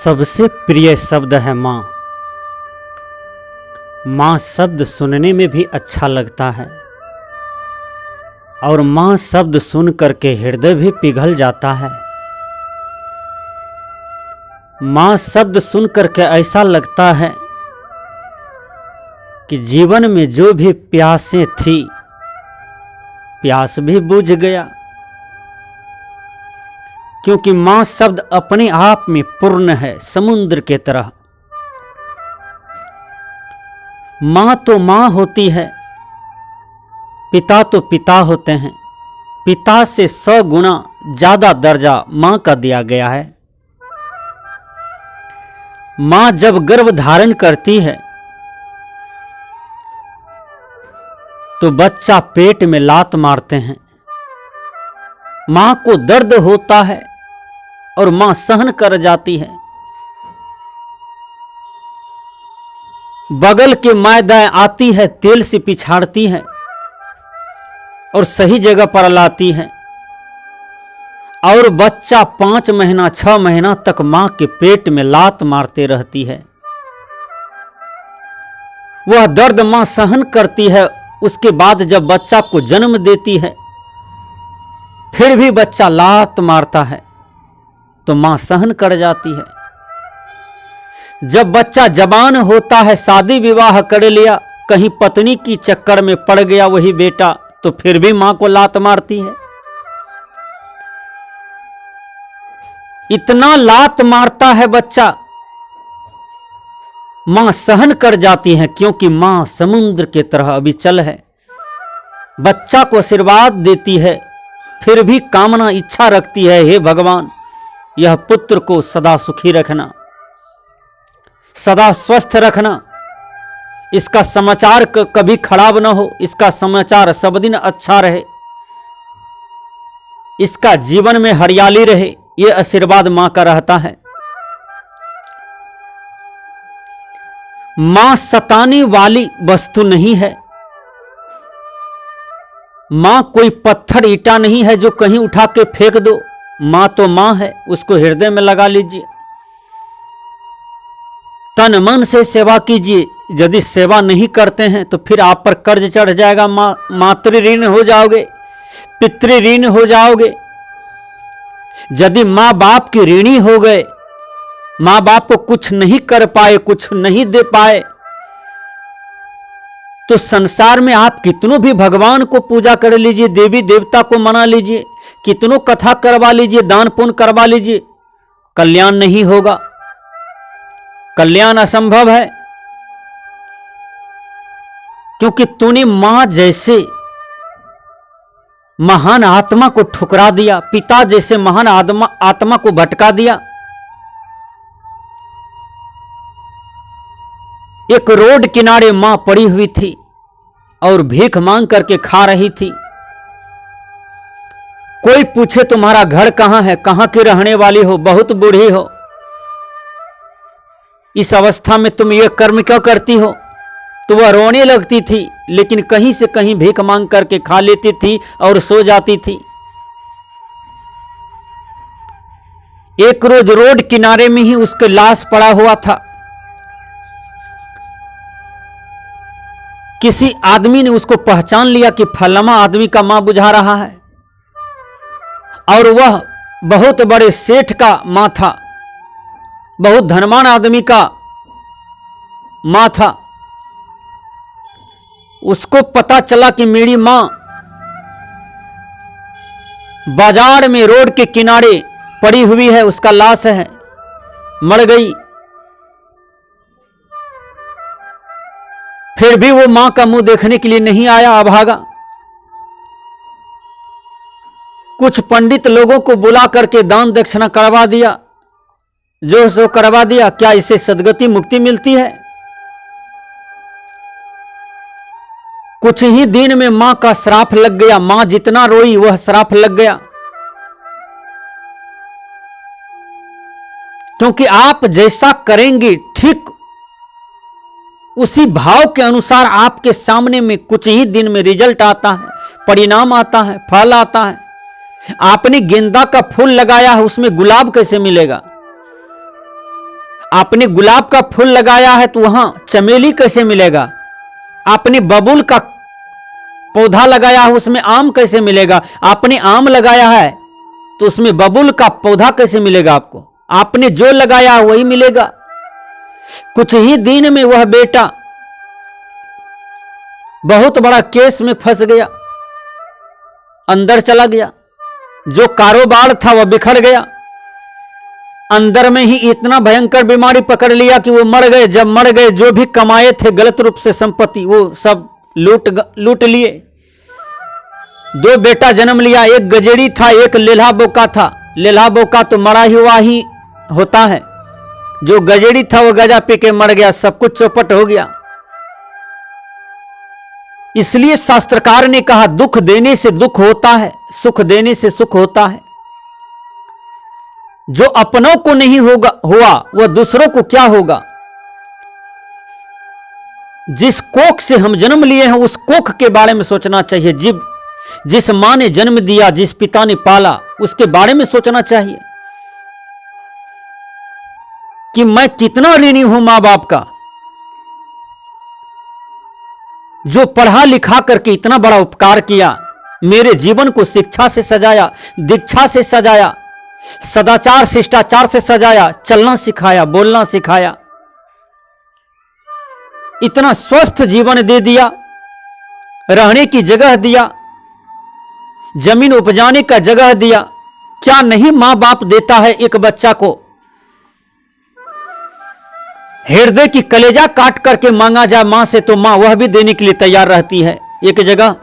सबसे प्रिय शब्द है माँ। माँ शब्द सुनने में भी अच्छा लगता है और माँ शब्द सुन करके हृदय भी पिघल जाता है। माँ शब्द सुन करके ऐसा लगता है कि जीवन में जो भी प्यासें थी प्यास भी बुझ गया, क्योंकि माँ शब्द अपने आप में पूर्ण है, समुद्र के तरह। माँ तो माँ होती है, पिता तो पिता होते हैं। पिता से 100 गुना ज्यादा दर्जा माँ का दिया गया है। माँ जब गर्भ धारण करती है तो बच्चा पेट में लात मारते हैं। माँ को दर्द होता है और माँ सहन कर जाती है। बगल के मायदाएं आती है, तेल से पिछाड़ती है और सही जगह पर लाती है, और बच्चा 5 महीना 6 महीना तक मां के पेट में लात मारते रहती है। वह दर्द मां सहन करती है। उसके बाद जब बच्चा को जन्म देती है फिर भी बच्चा लात मारता है तो मां सहन कर जाती है। जब बच्चा जवान होता है, शादी विवाह कर लिया, कहीं पत्नी की चक्कर में पड़ गया वही बेटा, तो फिर भी मां को लात मारती है। इतना लात मारता है बच्चा, मां सहन कर जाती है, क्योंकि मां समुद्र के तरह अविचल है। बच्चा को आशीर्वाद देती है, फिर भी कामना इच्छा रखती है, हे भगवान यह पुत्र को सदा सुखी रखना, सदा स्वस्थ रखना, इसका समाचार कभी खराब ना हो, इसका समाचार सब दिन अच्छा रहे, इसका जीवन में हरियाली रहे, यह आशीर्वाद मां का रहता है। मां सताने वाली वस्तु नहीं है। मां कोई पत्थर ईटा नहीं है जो कहीं उठा के फेंक दो। मां तो मां है, उसको हृदय में लगा लीजिए, तन मन से सेवा कीजिए। यदि सेवा नहीं करते हैं तो फिर आप पर कर्ज चढ़ जाएगा, मातृ ऋण हो जाओगे, पितृ ऋण हो जाओगे। यदि मां बाप की ऋणी हो गए, मां बाप को कुछ नहीं कर पाए, कुछ नहीं दे पाए, तो संसार में आप कितनों भी भगवान को पूजा कर लीजिए, देवी देवता को मना लीजिए, कितनों कथा करवा लीजिए, दान पुण्य करवा लीजिए, कल्याण नहीं होगा। कल्याण असंभव है, क्योंकि तूने मां जैसे महान आत्मा को ठुकरा दिया, पिता जैसे महान आत्मा को भटका दिया। एक रोड किनारे मां पड़ी हुई थी और भीख मांग करके खा रही थी। कोई पूछे तुम्हारा घर कहां है, कहां की रहने वाली हो, बहुत बूढ़ी हो, इस अवस्था में तुम ये कर्म क्यों करती हो, तो वह रोने लगती थी, लेकिन कहीं से कहीं भीख मांग करके खा लेती थी और सो जाती थी। एक रोज रोड किनारे में ही उसका लाश पड़ा हुआ था। किसी आदमी ने उसको पहचान लिया कि फलाना आदमी का मां बुझा रहा है, और वह बहुत बड़े सेठ का मां था, बहुत धनवान आदमी का मां था। उसको पता चला कि मेरी मां बाजार में रोड के किनारे पड़ी हुई है, उसका लाश है, मर गई। फिर भी वो मां का मुंह देखने के लिए नहीं आया, अभागा। कुछ पंडित लोगों को बुला करके दान दक्षिणा करवा दिया, जो सो करवा दिया। क्या इससे सद्गति मुक्ति मिलती है? कुछ ही दिन में मां का श्राप लग गया। मां जितना रोई वह श्राप लग गया, क्योंकि आप जैसा करेंगे ठीक उसी भाव के अनुसार आपके सामने में कुछ ही दिन में रिजल्ट आता है, परिणाम आता है, फल आता है। आपने गेंदा का फूल लगाया है, उसमें गुलाब कैसे मिलेगा? आपने गुलाब का फूल लगाया है तो वहां चमेली कैसे मिलेगा? आपने बबूल का पौधा लगाया है उसमें आम कैसे मिलेगा? आपने आम लगाया है तो उसमें बबूल का पौधा कैसे मिलेगा आपको? आपने जो लगाया वही मिलेगा। कुछ ही दिन में वह बेटा बहुत बड़ा केस में फंस गया, अंदर चला गया। जो कारोबार था वह बिखर गया। अंदर में ही इतना भयंकर बीमारी पकड़ लिया कि वो मर गए। जब मर गए, जो भी कमाए थे गलत रूप से संपत्ति वो सब लूट लिए। 2 बेटा जन्म लिया, एक गजेड़ी था, एक लेल्हा बोका था। लेल्हा बोका तो मरा हुआ ही होता है, जो गजेड़ी था वो गजा पी के मर गया, सब कुछ चौपट हो गया। इसलिए शास्त्रकार ने कहा दुख देने से दुख होता है, सुख देने से सुख होता है। जो अपनों को नहीं हुआ वह दूसरों को क्या होगा? जिस कोख से हम जन्म लिए हैं उस कोख के बारे में सोचना चाहिए। जिस मां ने जन्म दिया, जिस पिता ने पाला, उसके बारे में सोचना चाहिए कि मैं कितना ऋणी हूं मां बाप का, जो पढ़ा लिखा करके इतना बड़ा उपकार किया, मेरे जीवन को शिक्षा से सजाया, दीक्षा से सजाया, सदाचार शिष्टाचार से सजाया, चलना सिखाया, बोलना सिखाया, इतना स्वस्थ जीवन दे दिया, रहने की जगह दिया, जमीन उपजाने का जगह दिया। क्या नहीं मां बाप देता है एक बच्चा को? हृदय की कलेजा काट करके मांगा जाए मां से तो मां वह भी देने के लिए तैयार रहती है। एक जगह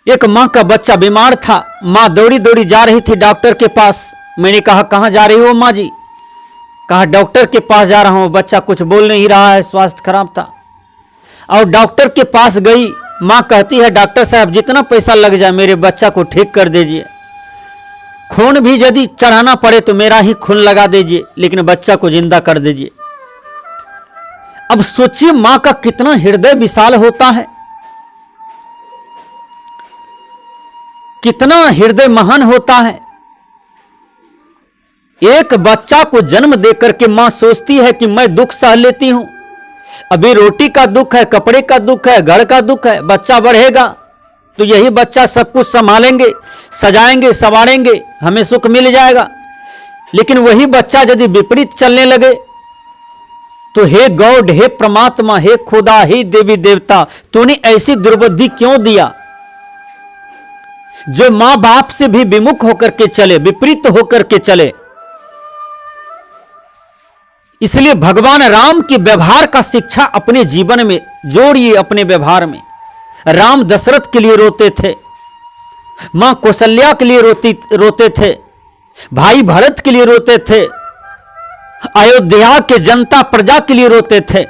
एक मां का बच्चा बीमार था, मां दौड़ी दौड़ी जा रही थी डॉक्टर के पास। मैंने कहा कहां जा रही हो मां जी? कहा डॉक्टर के पास जा रहा हूं। बच्चा कुछ बोल नहीं रहा है, स्वास्थ्य खराब था। और डॉक्टर के पास गई, मां कहती है डॉक्टर साहब जितना पैसा लग जाए मेरे बच्चा को ठीक कर दीजिए, खून भी यदि चढ़ाना पड़े तो मेरा ही खून लगा दीजिए, लेकिन बच्चा को जिंदा कर दीजिए। अब सोचिए मां का कितना हृदय विशाल होता है, कितना हृदय महान होता है। एक बच्चा को जन्म देकर के मां सोचती है कि मैं दुख सह लेती हूं, अभी रोटी का दुख है, कपड़े का दुख है, घर का दुख है, बच्चा बढ़ेगा तो यही बच्चा सब कुछ संभालेंगे, सजाएंगे, संवारेंगे, हमें सुख मिल जाएगा। लेकिन वही बच्चा यदि विपरीत चलने लगे तो हे गॉड, हे परमात्मा, हे खुदा, हे देवी देवता, तूने ऐसी दुर्बुद्धि क्यों दिया? जो मां बाप से भी विमुख होकर के चले, विपरीत होकर के चले। इसलिए भगवान राम के व्यवहार का शिक्षा अपने जीवन में जोड़िए। अपने व्यवहार में राम दशरथ के लिए रोते थे, मां कौशल्या के लिए रोते थे, भाई भरत के लिए रोते थे, अयोध्या के जनता प्रजा के लिए रोते थे।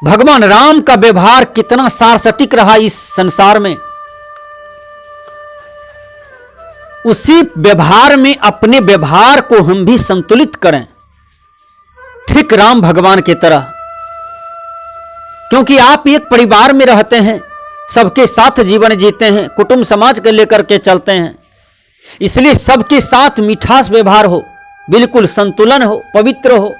भगवान राम का व्यवहार कितना सारसटिक रहा इस संसार में। उसी व्यवहार में अपने व्यवहार को हम भी संतुलित करें, ठीक राम भगवान की तरह। क्योंकि आप एक परिवार में रहते हैं, सबके साथ जीवन जीते हैं, कुटुंब समाज को लेकर के चलते हैं, इसलिए सबके साथ मिठास व्यवहार हो, बिल्कुल संतुलन हो, पवित्र हो।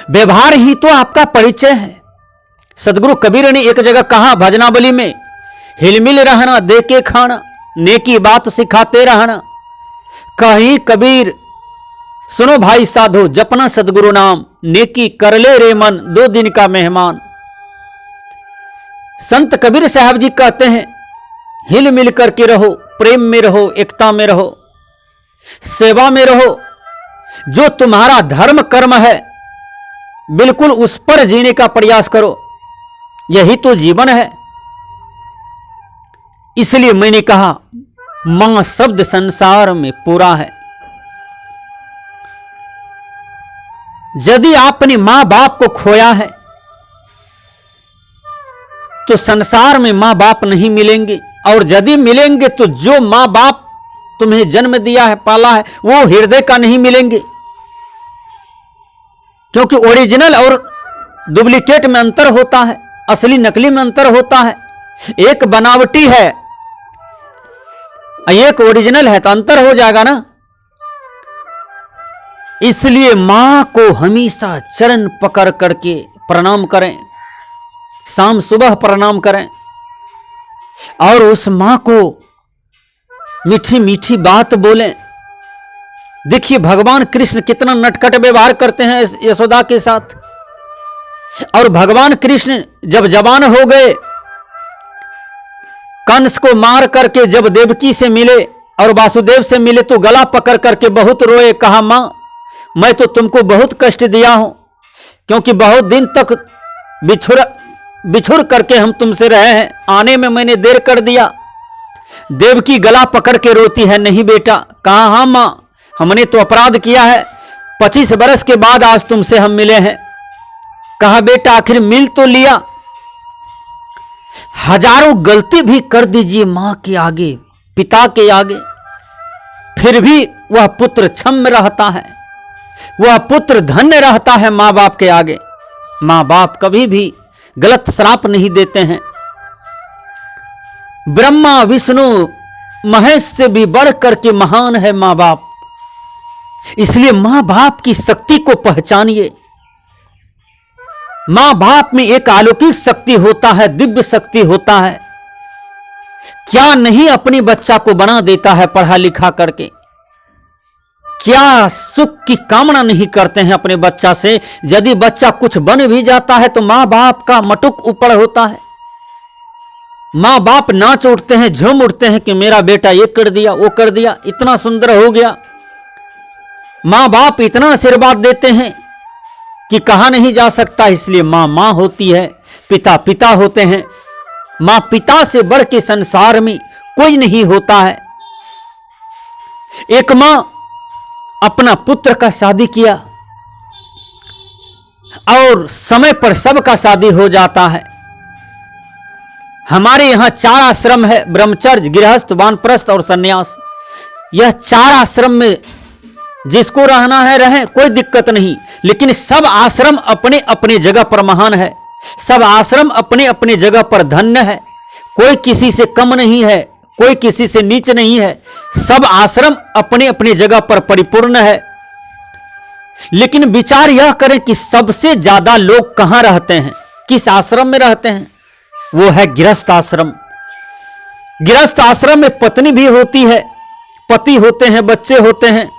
व्यवहार ही तो आपका परिचय है। सदगुरु कबीर ने एक जगह कहा भजनावली में, हिलमिल रहना दे के खाना, नेकी बात सिखाते रहना। कहीं कबीर सुनो भाई साधो, जपना सदगुरु नाम, नेकी कर ले रे मन, 2 दिन का मेहमान। संत कबीर साहब जी कहते हैं हिल मिल करके रहो, प्रेम में रहो, एकता में रहो, सेवा में रहो। जो तुम्हारा धर्म कर्म है बिल्कुल उस पर जीने का प्रयास करो, यही तो जीवन है। इसलिए मैंने कहा मां शब्द संसार में पूरा है। यदि आपने मां बाप को खोया है तो संसार में मां बाप नहीं मिलेंगे, और यदि मिलेंगे तो जो मां बाप तुम्हें जन्म दिया है, पाला है, वो हृदय का नहीं मिलेंगे। क्योंकि ओरिजिनल और डुप्लीकेट में अंतर होता है, असली नकली में अंतर होता है। एक बनावटी है, एक ओरिजिनल है तो अंतर हो जाएगा ना। इसलिए मां को हमेशा चरण पकड़ करके प्रणाम करें, शाम सुबह प्रणाम करें और उस मां को मीठी मीठी बात बोलें। देखिए भगवान कृष्ण कितना नटखट व्यवहार करते हैं यशोदा के साथ। और भगवान कृष्ण जब जवान हो गए, कंस को मार करके जब देवकी से मिले और वासुदेव से मिले तो गला पकड़ करके बहुत रोए। कहा मां मैं तो तुमको बहुत कष्ट दिया हूं, क्योंकि बहुत दिन तक बिछुड़ करके हम तुमसे रहे हैं, आने में मैंने देर कर दिया। देवकी गला पकड़ के रोती है, नहीं बेटा। कहा हाँ मां हमने तो अपराध किया है, 25 बरस के बाद आज तुमसे हम मिले हैं। कहा बेटा आखिर मिल तो लिया, हजारों गलती भी कर दीजिए मां के आगे, पिता के आगे, फिर भी वह पुत्र क्षम्य रहता है, वह पुत्र धन्य रहता है मां बाप के आगे। मां बाप कभी भी गलत श्राप नहीं देते हैं। ब्रह्मा विष्णु महेश से भी बढ़ करके महान है मां बाप। इसलिए मां बाप की शक्ति को पहचानिए। मां बाप में एक अलौकिक शक्ति होता है, दिव्य शक्ति होता है। क्या नहीं अपने बच्चा को बना देता है पढ़ा लिखा करके। क्या सुख की कामना नहीं करते हैं अपने बच्चा से। यदि बच्चा कुछ बन भी जाता है तो मां बाप का मटुक ऊपर होता है। मां बाप नाच उठते हैं, झूम उठते हैं कि मेरा बेटा ये कर दिया, वो कर दिया, इतना सुंदर हो गया। मां बाप इतना आशीर्वाद देते हैं कि कहा नहीं जा सकता। इसलिए मां मां होती है, पिता पिता होते हैं। मां पिता से बढ़ के संसार में कोई नहीं होता है। एक मां अपना पुत्र का शादी किया और समय पर सबका शादी हो जाता है। हमारे यहां 4 आश्रम है, ब्रह्मचर्य, गृहस्थ, वानप्रस्थ और सन्यास। यह 4 आश्रम में जिसको रहना है रहें, कोई दिक्कत नहीं। लेकिन सब आश्रम अपने अपने जगह पर महान है, सब आश्रम अपने अपने जगह पर धन्य है। कोई किसी से कम नहीं है, कोई किसी से नीच नहीं है। सब आश्रम अपने अपने जगह पर परिपूर्ण है। लेकिन विचार यह करें कि सबसे ज्यादा लोग कहां रहते हैं, किस आश्रम में रहते हैं। वो है गृहस्थ आश्रम। गृहस्थ आश्रम में पत्नी भी होती है, पति होते हैं, बच्चे होते हैं,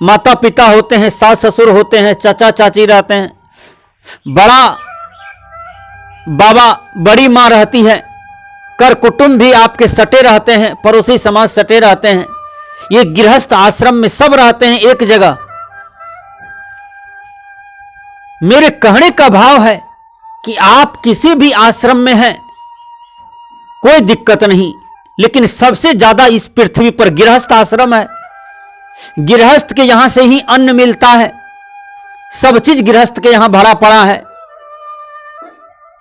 माता पिता होते हैं, सास ससुर होते हैं, चाचा चाची रहते हैं, बड़ा बाबा बड़ी मां रहती है, कर कुटुंब भी आपके सटे रहते हैं, पड़ोसी समाज सटे रहते हैं। ये गृहस्थ आश्रम में सब रहते हैं एक जगह। मेरे कहने का भाव है कि आप किसी भी आश्रम में हैं, कोई दिक्कत नहीं। लेकिन सबसे ज्यादा इस पृथ्वी पर गृहस्थ आश्रम है। गृहस्थ के यहां से ही अन्न मिलता है, सब चीज गृहस्थ के यहां भरा पड़ा है।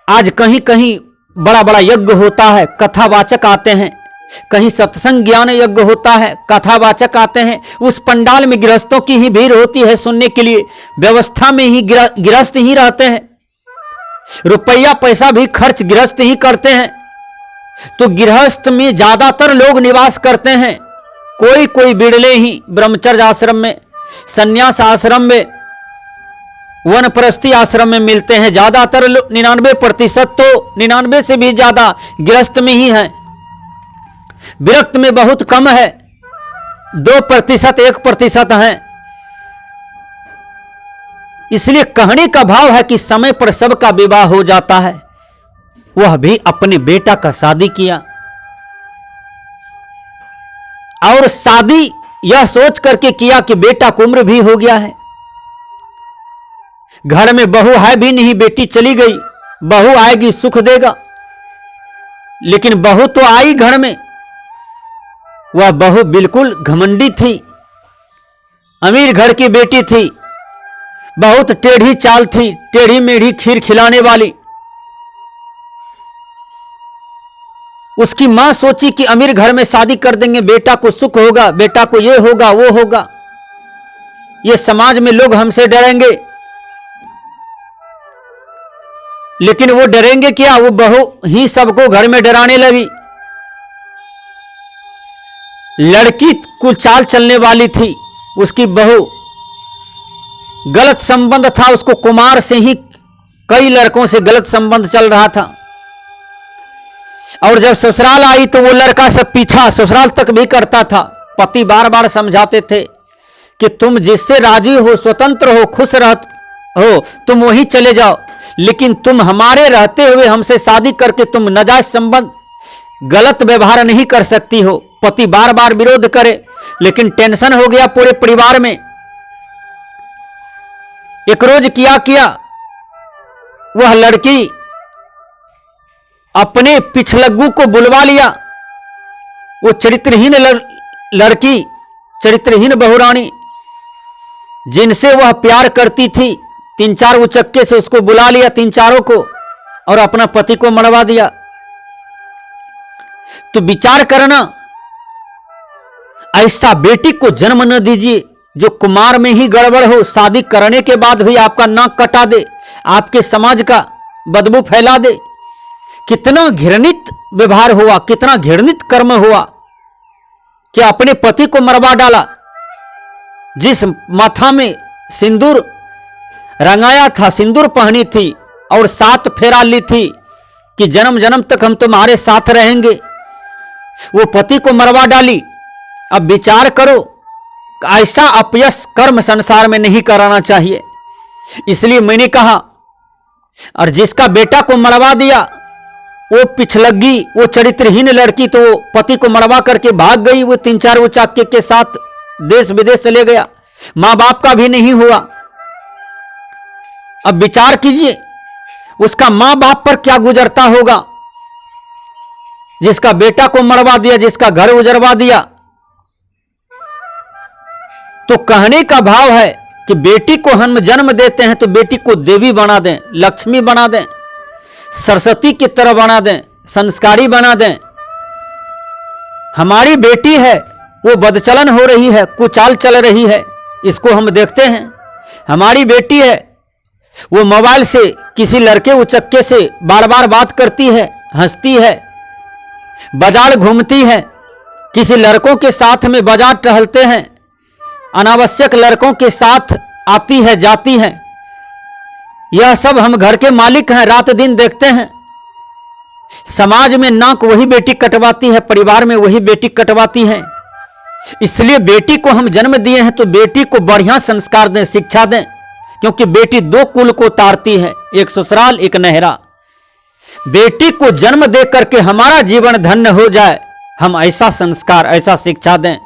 आज कहीं कहीं बड़ा बड़ा यज्ञ होता है, कथावाचक आते हैं। कहीं सत्संग ज्ञान यज्ञ होता है, कथावाचक आते हैं। उस पंडाल में गृहस्थों की ही भीड़ होती है सुनने के लिए। व्यवस्था में ही गृहस्थ ही रहते हैं, रुपया पैसा भी खर्च गृहस्थ ही करते हैं। तो गृहस्थ में ज्यादातर लोग निवास करते हैं। कोई कोई बिरले ही ब्रह्मचर्य आश्रम में, संन्यास आश्रम में, वनप्रस्थी आश्रम में मिलते हैं। ज्यादातर 99% तो 99 से भी ज्यादा गृहस्थ में ही है। विरक्त में बहुत कम है, 2% 1% है। इसलिए कहने का भाव है कि समय पर सबका विवाह हो जाता है। वह भी अपने बेटा का शादी किया, और शादी यह सोच करके किया कि बेटा की उम्र भी हो गया है। घर में बहू है भी नहीं, बेटी चली गई, बहू आएगी सुख देगा। लेकिन बहू तो आई घर में, वह बहू बिल्कुल घमंडी थी, अमीर घर की बेटी थी, बहुत टेढ़ी चाल थी, टेढ़ी मेढ़ी खीर खिलाने वाली। उसकी मां सोची कि अमीर घर में शादी कर देंगे, बेटा को सुख होगा, बेटा को ये होगा वो होगा, ये समाज में लोग हमसे डरेंगे। लेकिन वो डरेंगे क्या, वो बहू ही सबको घर में डराने लगी। लड़की कुल चाल चलने वाली थी, उसकी बहू, गलत संबंध था, उसको कुमार से ही कई लड़कों से गलत संबंध चल रहा था। और जब ससुराल आई तो वो लड़का सब पीछा ससुराल तक भी करता था। पति बार बार समझाते थे कि तुम जिससे राजी हो, स्वतंत्र हो, खुश रह हो, तुम वहीं चले जाओ, लेकिन तुम हमारे रहते हुए हमसे शादी करके तुम नाजायज संबंध, गलत व्यवहार नहीं कर सकती हो। पति बार बार विरोध करे, लेकिन टेंशन हो गया पूरे परिवार में। एक रोज किया वह लड़की अपने पिछलग्गू को बुलवा लिया। वो चरित्रहीन लड़की, चरित्रहीन बहुरानी, जिनसे वह प्यार करती थी, 3-4 उचक्के से उसको बुला लिया, 3-4 को, और अपना पति को मरवा दिया। तो विचार करना, ऐसा बेटी को जन्म न दीजिए जो कुमार में ही गड़बड़ हो, शादी करने के बाद भी आपका नाक कटा दे, आपके समाज का बदबू फैला दे। कितना घृणित व्यवहार हुआ, कितना घृणित कर्म हुआ कि अपने पति को मरवा डाला। जिस माथा में सिंदूर रंगाया था, सिंदूर पहनी थी और 7 फेरा ली थी कि जन्म जन्म तक हम तुम्हारे साथ रहेंगे, वो पति को मरवा डाली। अब विचार करो, ऐसा अपयश कर्म संसार में नहीं कराना चाहिए। इसलिए मैंने कहा, और जिसका बेटा को मरवा दिया वो पिछलग्गी, वो चरित्रहीन लड़की, तो वो पति को मरवा करके भाग गई। वो 3-4 उचाके के साथ देश विदेश चले गया, मां बाप का भी नहीं हुआ। अब विचार कीजिए उसका मां बाप पर क्या गुजरता होगा, जिसका बेटा को मरवा दिया, जिसका घर उजरवा दिया। तो कहने का भाव है कि बेटी को हम जन्म देते हैं तो बेटी को देवी बना दें, लक्ष्मी बना दें, सरस्वती की तरह बना दें, संस्कारी बना दें। हमारी बेटी है, वो बदचलन हो रही है, कुचाल चल रही है, इसको हम देखते हैं। हमारी बेटी है, वो मोबाइल से किसी लड़के उचक्के से बार बार बात करती है, हंसती है, बाजार घूमती है, किसी लड़कों के साथ में बाजार टहलते हैं, अनावश्यक लड़कों के साथ आती है, जाती है। यह सब हम घर के मालिक हैं, रात दिन देखते हैं। समाज में नाक वही बेटी कटवाती है, परिवार में वही बेटी कटवाती है। इसलिए बेटी को हम जन्म दिए हैं तो बेटी को बढ़िया संस्कार दें, शिक्षा दें, क्योंकि बेटी 2 कुल को तारती है, एक ससुराल एक नहरा। बेटी को जन्म दे करके हमारा जीवन धन्य हो जाए, हम ऐसा संस्कार, ऐसा शिक्षा दें।